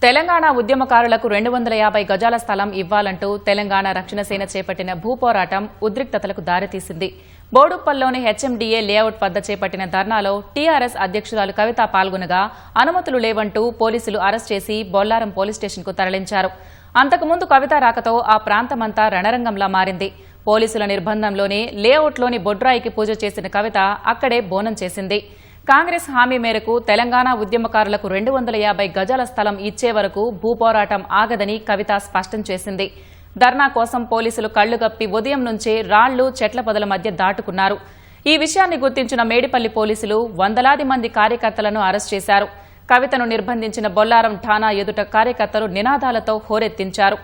తెలంగాణ ఉద్యమకారులకు 250 గజాల స్థలం ఇవ్వాలంటూ తెలంగాణ రక్షణ సేన చేపట్టిన భూపోరాటం ఉద్రిక్తతలకు దారితీసింది. బోడుప్పల్లోని హెచ్ఎండీఏ లేఅవుట్ వద్ద చేపట్టిన ధర్నాలో టీఆర్ఎస్ అధ్యక్షురాలు కవిత పాల్గొనగా అనుమతులు లేవంటూ పోలీసులు అరెస్ట్ చేసి బొల్లారం పోలీస్ స్టేషన్కు తరలించారు. అంతకుముందు కవిత రాకతో ఆ ప్రాంతమంతా రణరంగంలా మారింది. పోలీసుల నిర్బంధంలోనే లేఅవుట్లోని బొడ్రాయికి పూజ చేసిన కవిత అక్కడే బోనం చేసింది. కాంగ్రెస్ హామీ మేరకు తెలంగాణ ఉద్యమకారులకు 250 గజాల స్థలం ఇచ్చే వరకు భూపోరాటం ఆగదని కవిత స్పష్టం చేసింది. ధర్నా కోసం పోలీసులు కళ్లుగప్పి ఉదయం నుంచే రాళ్లు చెట్ల పొదల మధ్య దాటుకున్నారు. ఈ విషయాన్ని గుర్తించిన మేడిపల్లి పోలీసులు వందలాది మంది కార్యకర్తలను అరెస్ట్ చేశారు. కవితను నిర్బంధించిన బొల్లారం ఠాణా ఎదుట కార్యకర్తలు నినాదాలతో హోరెత్తించారు.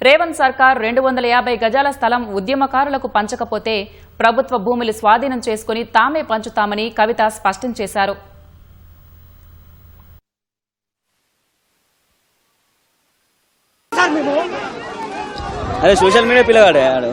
రేవంత్ సర్కార్ 250 గజాల స్థలం ఉద్యమకారులకు పంచకపోతే ప్రభుత్వ భూములు స్వాధీనం చేసుకుని తామే పంచుతామని కవిత స్పష్టం చేశారు. సోషల్ మీడియా పిల్లగాడే ఆడు.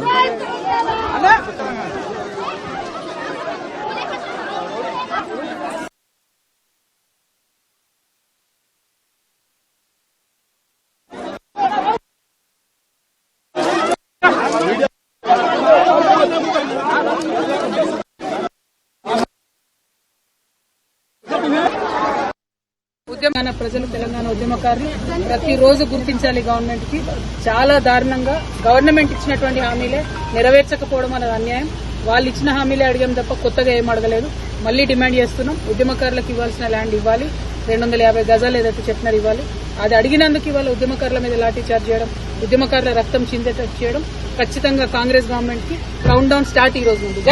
తెలంగాణ ప్రజలు తెలంగాణ ఉద్యమకారులు ప్రతిరోజు గుర్తించాలి. గవర్నమెంట్ కి చాలా దారుణంగా గవర్నమెంట్ ఇచ్చినటువంటి హామీలే నెరవేర్చకపోవడం అనేది అన్యాయం. వాళ్ళు ఇచ్చిన హామీలే అడిగాం తప్ప కొత్తగా ఏం అడగలేదు. మళ్లీ డిమాండ్ చేస్తున్నాం, ఉద్యమకారులకు ఇవ్వాల్సిన ల్యాండ్ ఇవ్వాలి, 250 గజాలు ఏదైతే చెప్పినారు ఇవ్వాలి. అది అడిగినందుకు ఇవాళ ఉద్యమకారుల మీద లాఠీ చార్జ్ చేయడం, ఉద్యమకారుల రక్తం చిందేటట్టు చేయడం ఖచ్చితంగా కాంగ్రెస్ గవర్నమెంట్ కి కౌంట్ డౌన్ స్టార్ట్ ఈ రోజు నుండి.